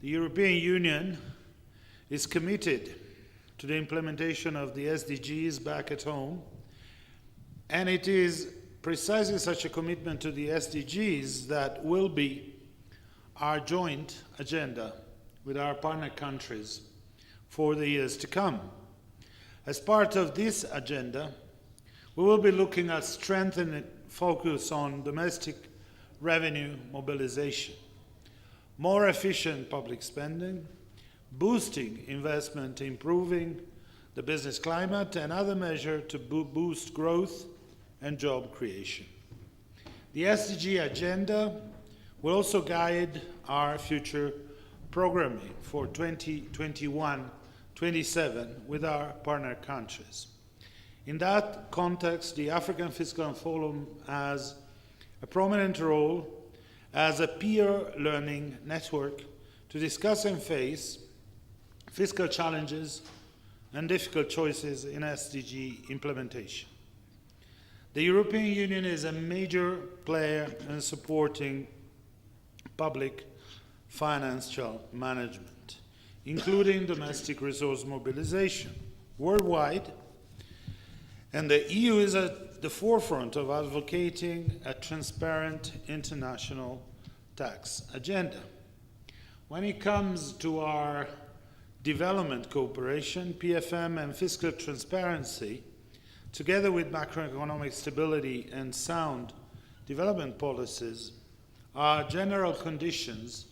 The European Union is committed to the implementation of the SDGs back at home, and it is precisely such a commitment to the SDGs that will be our joint agenda with our partner countries for the years to come. As part of this agenda, we will be looking at strengthening focus on domestic revenue mobilization, more efficient public spending, boosting investment, improving the business climate, and other measures to boost growth and job creation. The SDG agenda will also guide our future programming for 2021-27 with our partner countries. In that context, the African Fiscal Forum has a prominent role as a peer learning network to discuss and face fiscal challenges and difficult choices in SDG implementation. The European Union is a major player in supporting public financial management, including domestic resource mobilization worldwide, and the EU is at the forefront of advocating a transparent international tax agenda. When it comes to our development cooperation, PFM and fiscal transparency, together with macroeconomic stability and sound development policies, are general conditions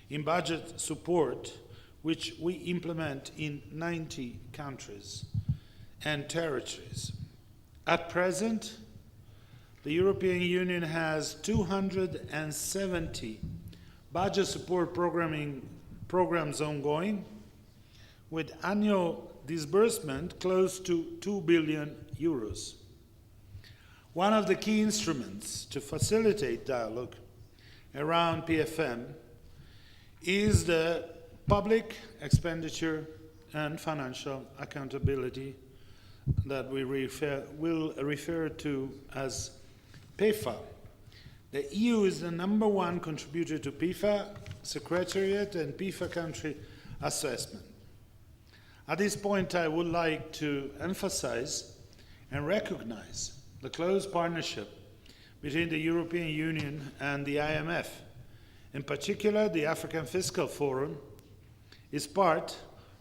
in budget support which we implement in 90 countries and territories. At present, the European Union has 270 budget support programs ongoing, with annual disbursement close to 2 billion euros. One of the key instruments to facilitate dialogue around PFM is the public expenditure and financial accountability that we will refer to as PEFA. The EU is the #1 contributor to PEFA Secretariat and PEFA country assessment. At this point, I would like to emphasize and recognize the close partnership between the European Union and the IMF. In particular, the African Fiscal Forum is part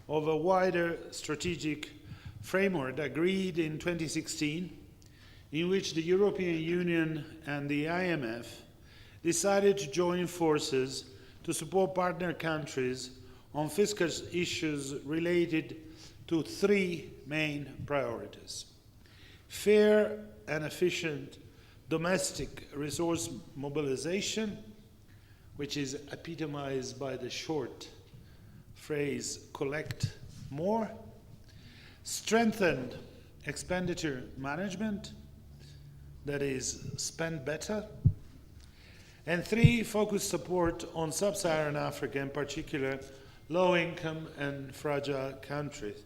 of a wider strategic framework agreed in 2016, in which the European Union and the IMF decided to join forces to support partner countries on fiscal issues related to 3 main priorities: fair and efficient domestic resource mobilization, which is epitomized by the short phrase collect more; strengthened expenditure management, that is spend better; and 3, focused support on sub-Saharan Africa, in particular low-income and fragile countries,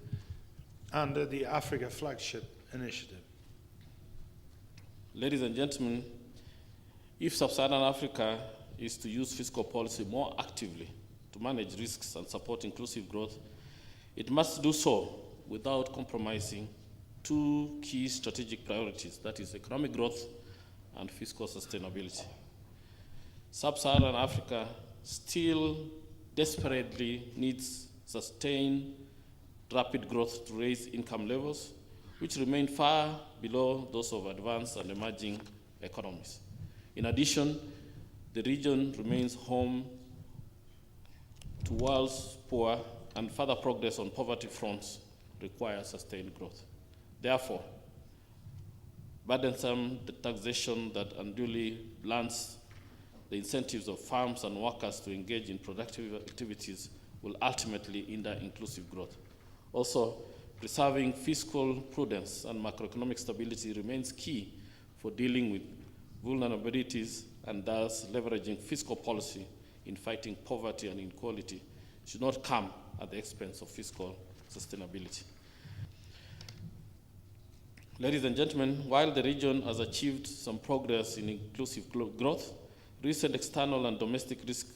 under the Africa Flagship Initiative. Ladies and gentlemen, if sub-Saharan Africa is to use fiscal policy more actively to manage risks and support inclusive growth, it must do so without compromising 2 key strategic priorities, that is economic growth and fiscal sustainability. Sub-Saharan Africa still desperately needs sustained rapid growth to raise income levels, which remain far below those of advanced and emerging economies. In addition, the region remains home to world's poor, and further progress on poverty fronts requires sustained growth. Therefore, burdensome taxation that unduly blunts the incentives of firms and workers to engage in productive activities will ultimately hinder inclusive growth. Also, preserving fiscal prudence and macroeconomic stability remains key for dealing with vulnerabilities, and thus leveraging fiscal policy in fighting poverty and inequality should not come at the expense of fiscal sustainability. Ladies and gentlemen, while the region has achieved some progress in inclusive growth, recent external and domestic risk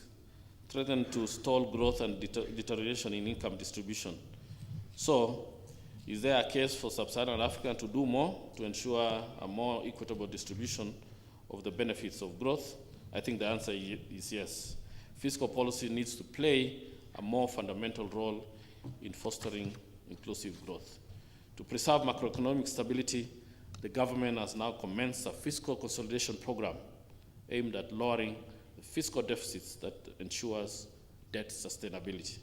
threaten to stall growth and deterioration in income distribution. So, is there a case for sub-Saharan Africa to do more to ensure a more equitable distribution of the benefits of growth? I think the answer is yes. Fiscal policy needs to play a more fundamental role in fostering inclusive growth. To preserve macroeconomic stability, the government has now commenced a fiscal consolidation program aimed at lowering the fiscal deficits that ensures debt sustainability.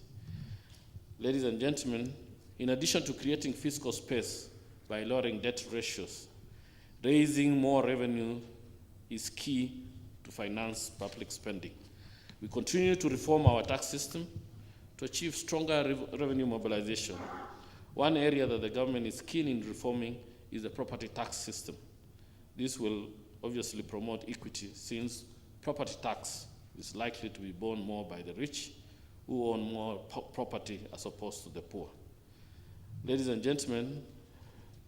Ladies and gentlemen, in addition to creating fiscal space by lowering debt ratios, raising more revenue is key to finance public spending. We continue to reform our tax system to achieve stronger revenue mobilization. One area that the government is keen in reforming is the property tax system. This will obviously promote equity, since property tax is likely to be borne more by the rich who own more property as opposed to the poor. Ladies and gentlemen,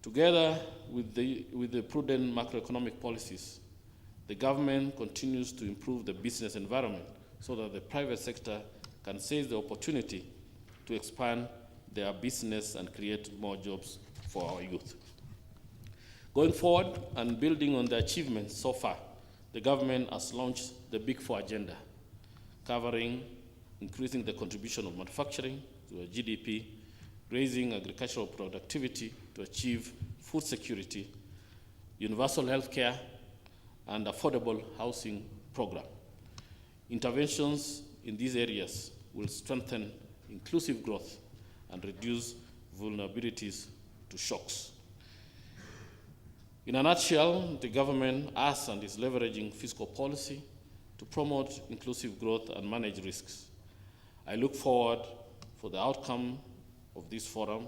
together with the prudent macroeconomic policies, the government continues to improve the business environment so that the private sector can seize the opportunity to expand their business and create more jobs for our youth. Going forward and building on the achievements so far, the government has launched the Big Four agenda, covering increasing the contribution of manufacturing to a GDP, raising agricultural productivity to achieve food security, universal health care, and affordable housing program. Interventions in these areas will strengthen inclusive growth and reduce vulnerabilities to shocks. In a nutshell, the government has and is leveraging fiscal policy to promote inclusive growth and manage risks. I look forward for the outcome of this forum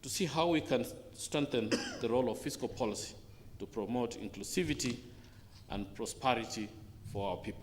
to see how we can strengthen the role of fiscal policy to promote inclusivity and prosperity for our people.